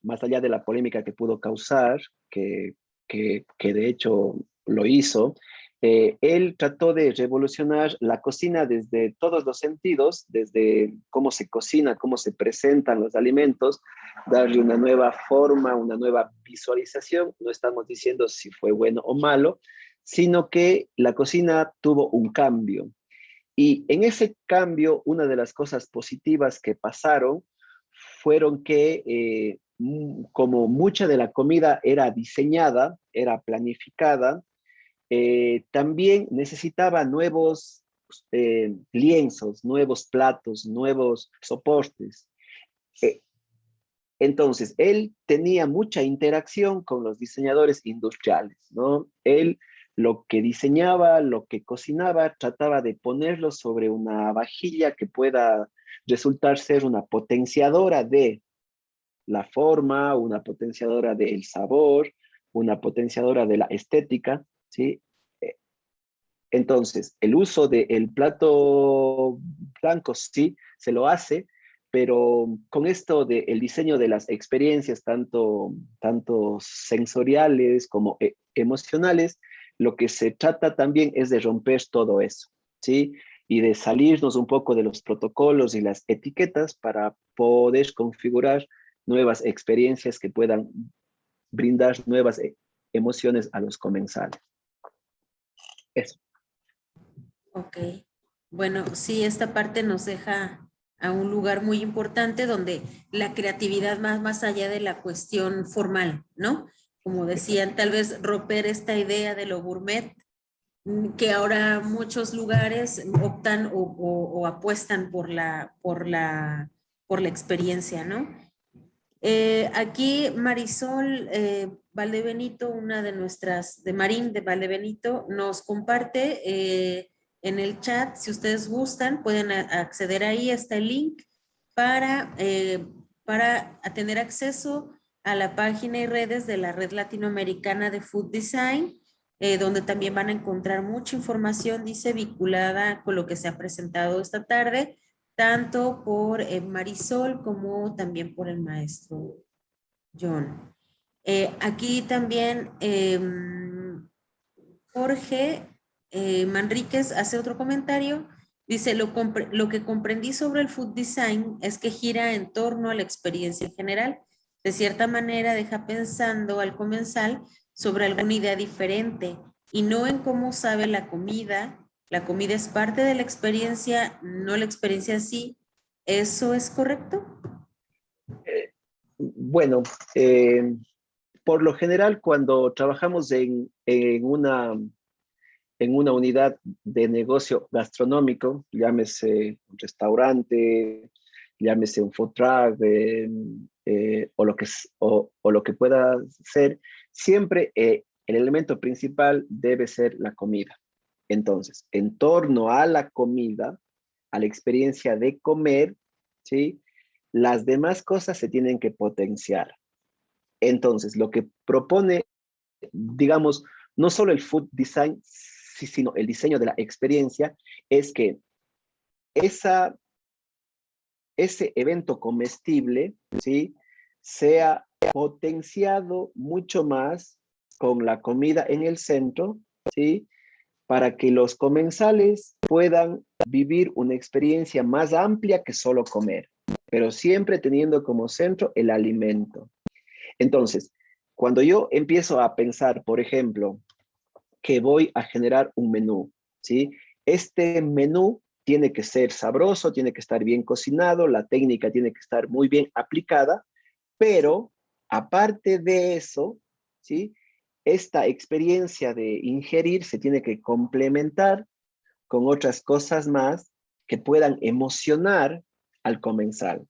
más allá de la polémica que pudo causar, que de hecho lo hizo, él trató de revolucionar la cocina desde todos los sentidos, desde cómo se cocina, cómo se presentan los alimentos, darle una nueva forma, una nueva visualización. No estamos diciendo si fue bueno o malo, sino que la cocina tuvo un cambio. Y en ese cambio, una de las cosas positivas que pasaron fueron que como mucha de la comida era diseñada, era planificada, también necesitaba nuevos lienzos, nuevos platos, nuevos soportes. Eh, entonces, él tenía mucha interacción con los diseñadores industriales, ¿no? Él lo que diseñaba, lo que cocinaba, trataba de ponerlo sobre una vajilla que pueda resultar ser una potenciadora de la forma, una potenciadora del sabor, una potenciadora de la estética, ¿sí? Entonces, el uso del plato blanco sí se lo hace, pero con esto del diseño de las experiencias, tanto sensoriales como emocionales, lo que se trata también es de romper todo eso, ¿sí? Y de salirnos un poco de los protocolos y las etiquetas para poder configurar nuevas experiencias que puedan brindar nuevas emociones a los comensales. Eso. Ok. Bueno, sí, esta parte nos deja a un lugar muy importante donde la creatividad más allá de la cuestión formal, ¿no? Como decían, tal vez romper esta idea de lo gourmet, que ahora muchos lugares optan o apuestan por la experiencia, ¿no? Aquí Marisol Valdebenito, una de nuestras, de Marín de Valdebenito, nos comparte en el chat, si ustedes gustan, pueden acceder ahí, está el link para tener acceso a la página y redes de la Red Latinoamericana de Food Design, donde también van a encontrar mucha información, dice, vinculada con lo que se ha presentado esta tarde, tanto por Marisol como también por el maestro John. Aquí también Jorge Manríquez hace otro comentario. Dice, lo que comprendí sobre el food design es que gira en torno a la experiencia en general. De cierta manera deja pensando al comensal sobre alguna idea diferente y no en cómo sabe la comida. La comida es parte de la experiencia, no la experiencia así. ¿Eso es correcto? Bueno, por lo general cuando trabajamos en una unidad de negocio gastronómico, llámese un restaurante, llámese un food truck, o lo que pueda ser, siempre el elemento principal debe ser la comida. Entonces, en torno a la comida, a la experiencia de comer, ¿sí? Las demás cosas se tienen que potenciar. Entonces, lo que propone, digamos, no solo el food design, sino el diseño de la experiencia, es que ese evento comestible, ¿sí? Sea potenciado mucho más con la comida en el centro, ¿sí? Para que los comensales puedan vivir una experiencia más amplia que solo comer, pero siempre teniendo como centro el alimento. Entonces, cuando yo empiezo a pensar, por ejemplo, que voy a generar un menú, ¿sí? Este menú tiene que ser sabroso, tiene que estar bien cocinado, la técnica tiene que estar muy bien aplicada, pero aparte de eso, ¿sí? Esta experiencia de ingerir se tiene que complementar con otras cosas más que puedan emocionar al comensal.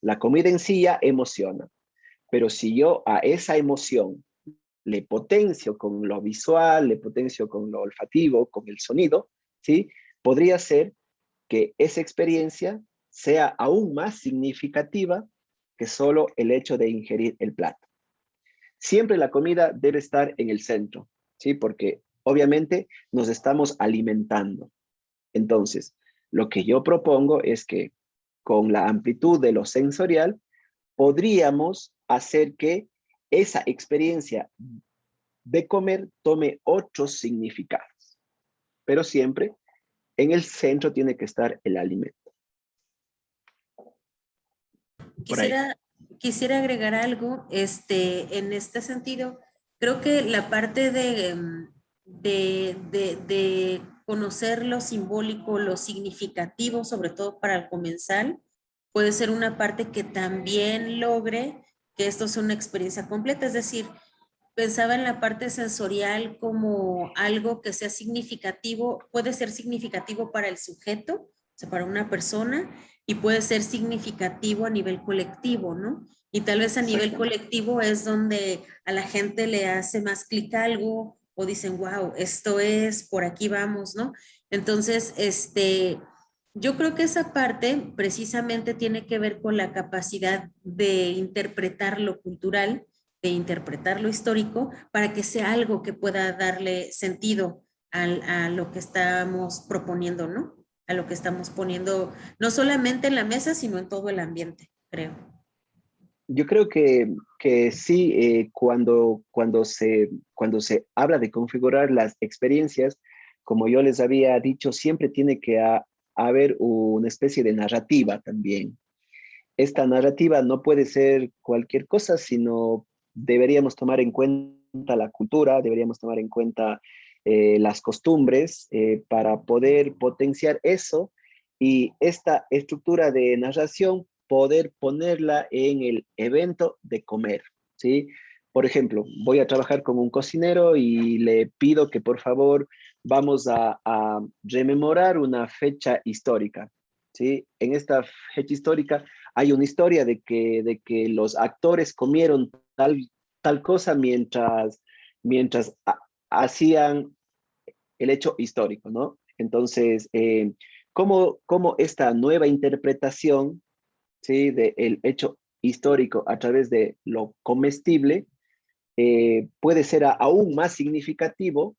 La comida en sí ya emociona, pero si yo a esa emoción le potencio con lo visual, le potencio con lo olfativo, con el sonido, ¿sí? Podría ser que esa experiencia sea aún más significativa que solo el hecho de ingerir el plato. Siempre la comida debe estar en el centro, ¿sí? Porque obviamente nos estamos alimentando. Entonces, lo que yo propongo es que con la amplitud de lo sensorial, podríamos hacer que esa experiencia de comer tome otros significados, pero siempre en el centro tiene que estar el alimento. Por ahí. Quisiera agregar algo en este sentido. Creo que la parte de conocer lo simbólico, lo significativo, sobre todo para el comensal, puede ser una parte que también logre que esto sea una experiencia completa. Es decir, pensaba en la parte sensorial como algo que sea significativo, puede ser significativo para el sujeto, o sea, para una persona, y puede ser significativo a nivel colectivo, ¿no? Y tal vez a nivel colectivo es donde a la gente le hace más clic algo o dicen, wow, esto es, por aquí vamos, ¿no? Entonces, yo creo que esa parte precisamente tiene que ver con la capacidad de interpretar lo cultural, de interpretar lo histórico, para que sea algo que pueda darle sentido a lo que estamos proponiendo, ¿no? A lo que estamos poniendo, no solamente en la mesa, sino en todo el ambiente, creo. Yo creo que sí, cuando se habla de configurar las experiencias, como yo les había dicho, siempre tiene que haber una especie de narrativa también. Esta narrativa no puede ser cualquier cosa, sino deberíamos tomar en cuenta la cultura, deberíamos tomar en cuenta las costumbres para poder potenciar eso y esta estructura de narración poder ponerla en el evento de comer, ¿sí? Por ejemplo, voy a trabajar con un cocinero y le pido que por favor vamos a rememorar una fecha histórica, ¿sí? En esta fecha histórica hay una historia de que los actores comieron tal cosa mientras hacían el hecho histórico, ¿no? Entonces, ¿cómo esta nueva interpretación, ¿sí? Del hecho histórico a través de lo comestible puede ser aún más significativo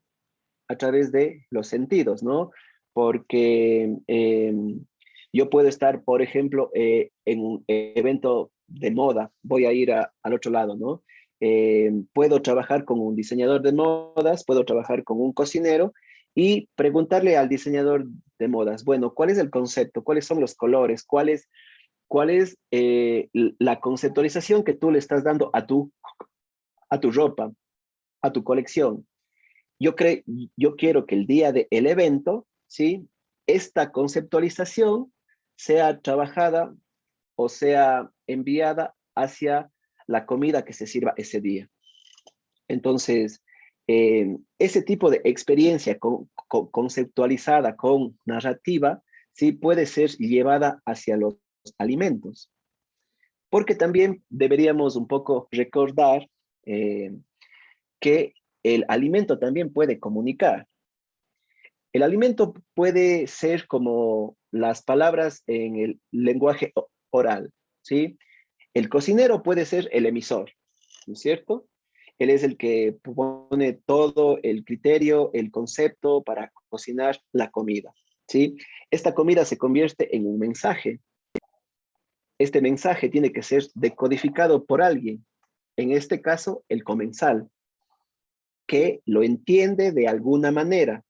a través de los sentidos, ¿no? Porque yo puedo estar, por ejemplo, en un evento de moda, voy a ir al otro lado, ¿no? Puedo trabajar con un diseñador de modas, puedo trabajar con un cocinero y preguntarle al diseñador de modas, bueno, ¿cuál es el concepto? ¿Cuáles son los colores? ¿Cuál es la conceptualización que tú le estás dando a tu ropa, a tu colección? Yo, cre yo quiero que el día del evento, ¿sí? Esta conceptualización sea trabajada o sea enviada hacia la comida que se sirva ese día. Entonces, ese tipo de experiencia conceptualizada con narrativa, sí puede ser llevada hacia los alimentos. Porque también deberíamos un poco recordar eh, que el alimento también puede comunicar. El alimento puede ser como las palabras en el lenguaje oral, ¿sí? El cocinero puede ser el emisor, ¿no es cierto? Él es el que pone todo el criterio, el concepto para cocinar la comida, ¿sí? Esta comida se convierte en un mensaje. Este mensaje tiene que ser decodificado por alguien, en este caso el comensal, que lo entiende de alguna manera.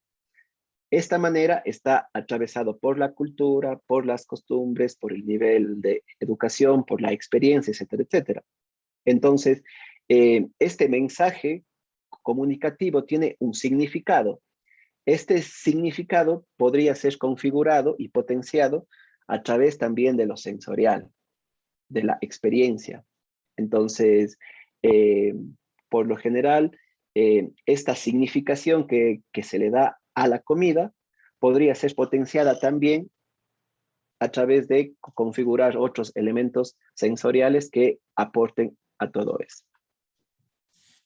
Esta manera está atravesado por la cultura, por las costumbres, por el nivel de educación, por la experiencia, etcétera, etcétera. Entonces, este mensaje comunicativo tiene un significado. Este significado podría ser configurado y potenciado a través también de lo sensorial, de la experiencia. Entonces, eh, por lo general, esta significación que se le da a la comida podría ser potenciada también a través de configurar otros elementos sensoriales que aporten a todo eso.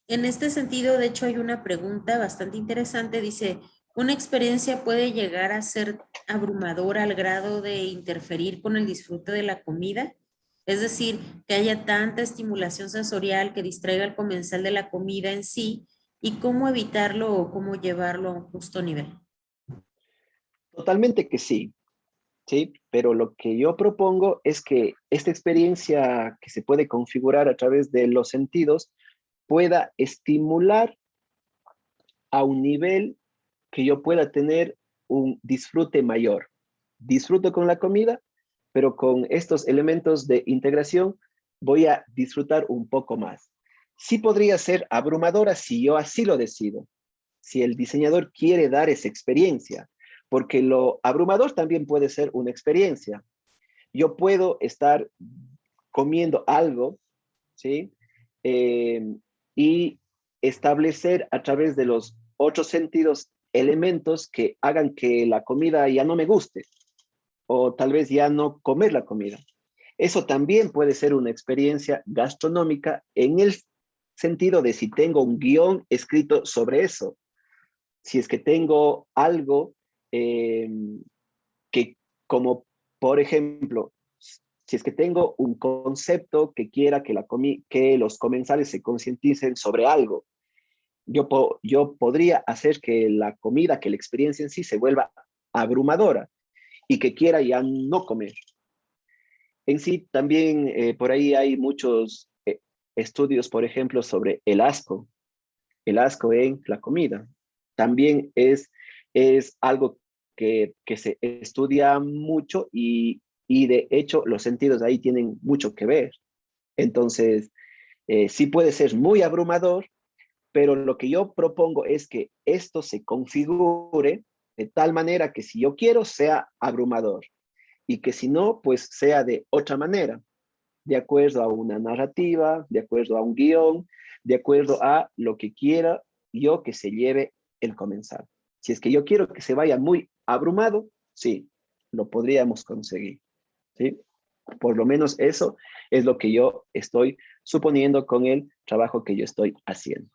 En este sentido, de hecho, hay una pregunta bastante interesante. Dice, ¿una experiencia puede llegar a ser abrumadora al grado de interferir con el disfrute de la comida? Es decir, que haya tanta estimulación sensorial que distraiga al comensal de la comida en sí, y cómo evitarlo o cómo llevarlo a un justo nivel. Totalmente que sí, ¿sí? Pero lo que yo propongo es que esta experiencia que se puede configurar a través de los sentidos pueda estimular a un nivel que yo pueda tener un disfrute mayor. Disfruto con la comida, pero con estos elementos de integración voy a disfrutar un poco más. Sí podría ser abrumadora si yo así lo decido, si el diseñador quiere dar esa experiencia, porque lo abrumador también puede ser una experiencia. Yo puedo estar comiendo algo, ¿sí? Eh, y establecer a través de los otros sentidos elementos que hagan que la comida ya no me guste o tal vez ya no comer la comida. Eso también puede ser una experiencia gastronómica en el sentido de si tengo un guión escrito sobre eso, si es que tengo algo eh, que como, por ejemplo, si es que tengo un concepto que quiera que los comensales se concienticen sobre algo, yo podría hacer que la comida, que la experiencia en sí se vuelva abrumadora y que quiera ya no comer. en sí también por ahí hay muchos estudios, por ejemplo, sobre el asco en la comida. También es algo que se estudia mucho y de hecho los sentidos ahí tienen mucho que ver. Entonces, sí puede ser muy abrumador, pero lo que yo propongo es que esto se configure de tal manera que si yo quiero sea abrumador y que si no, pues sea de otra manera, de acuerdo a una narrativa, de acuerdo a un guión, de acuerdo a lo que quiera yo que se lleve el comensal. Si es que yo quiero que se vaya muy abrumado, sí, lo podríamos conseguir, ¿sí? Por lo menos eso es lo que yo estoy suponiendo con el trabajo que yo estoy haciendo.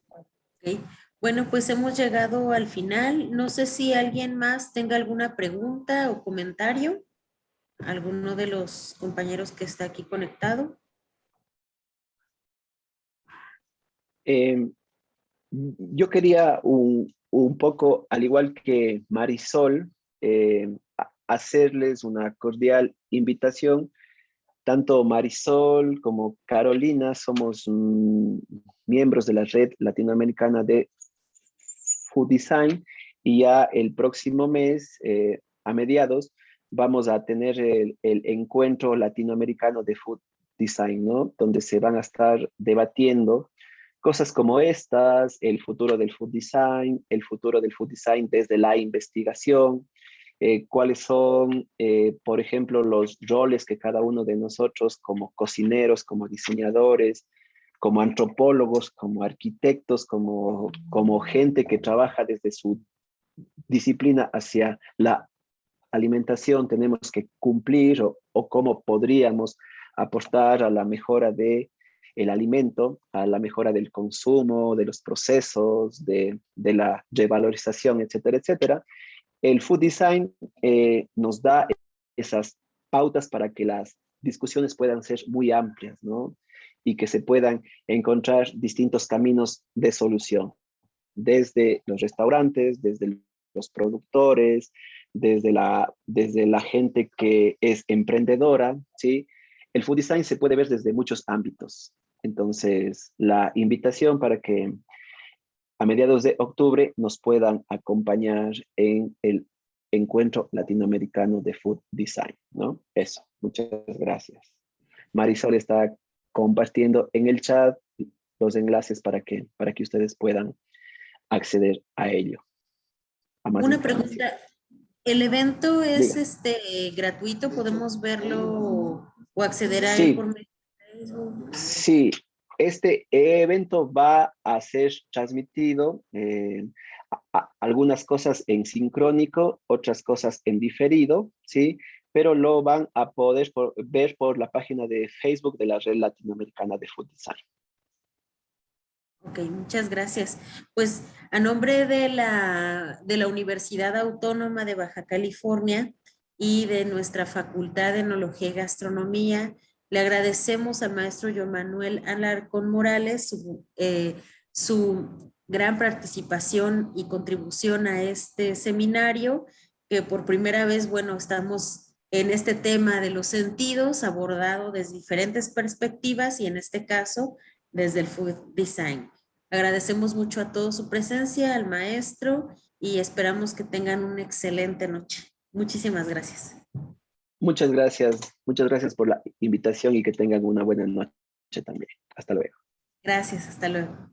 Ok. Bueno, pues hemos llegado al final. No sé si alguien más tenga alguna pregunta o comentario. ¿Alguno de los compañeros que está aquí conectado? Eh, yo quería un poco, al igual que Marisol, hacerles una cordial invitación. Tanto Marisol como Carolina somos miembros de la Red Latinoamericana de Food Design y ya el próximo mes, a mediados, vamos a tener el encuentro latinoamericano de Food Design, ¿no? Donde se van a estar debatiendo cosas como estas, el futuro del food design, el futuro del food design desde la investigación, cuáles son, por ejemplo, los roles que cada uno de nosotros como cocineros, como diseñadores, como antropólogos, como arquitectos, como gente que trabaja desde su disciplina hacia la alimentación tenemos que cumplir o cómo podríamos aportar a la mejora de el alimento, a la mejora del consumo, de los procesos, de la revalorización, etcétera, etcétera. El food design nos da esas pautas para que las discusiones puedan ser muy amplias, ¿no? Y que se puedan encontrar distintos caminos de solución, desde los restaurantes, desde los productores, desde la gente que es emprendedora, ¿sí? El food design se puede ver desde muchos ámbitos. Entonces, la invitación para que a mediados de octubre nos puedan acompañar en el encuentro latinoamericano de Food Design, ¿no? Eso, muchas gracias. Marisol está compartiendo en el chat los enlaces para que ustedes puedan acceder a ello. A más Una información. pregunta. ¿El evento es Diga. gratuito? ¿Podemos verlo o acceder a él por Sí, medio de Facebook? sí, este evento va a ser transmitido, algunas cosas en sincrónico, otras cosas en diferido, ¿sí? Pero lo van a poder ver por la página de Facebook de la Red Latinoamericana de Food Design. Ok, muchas gracias. Pues a nombre de la Universidad Autónoma de Baja California y de nuestra Facultad de Enología y Gastronomía, le agradecemos al maestro Joan Manuel Alarcón Morales su gran participación y contribución a este seminario, que por primera vez, bueno, estamos en este tema de los sentidos abordado desde diferentes perspectivas y en este caso desde el food design. Agradecemos mucho a todos su presencia, al maestro, y esperamos que tengan una excelente noche. Muchísimas gracias. Muchas gracias por la invitación y que tengan una buena noche también. Hasta luego. Gracias, hasta luego.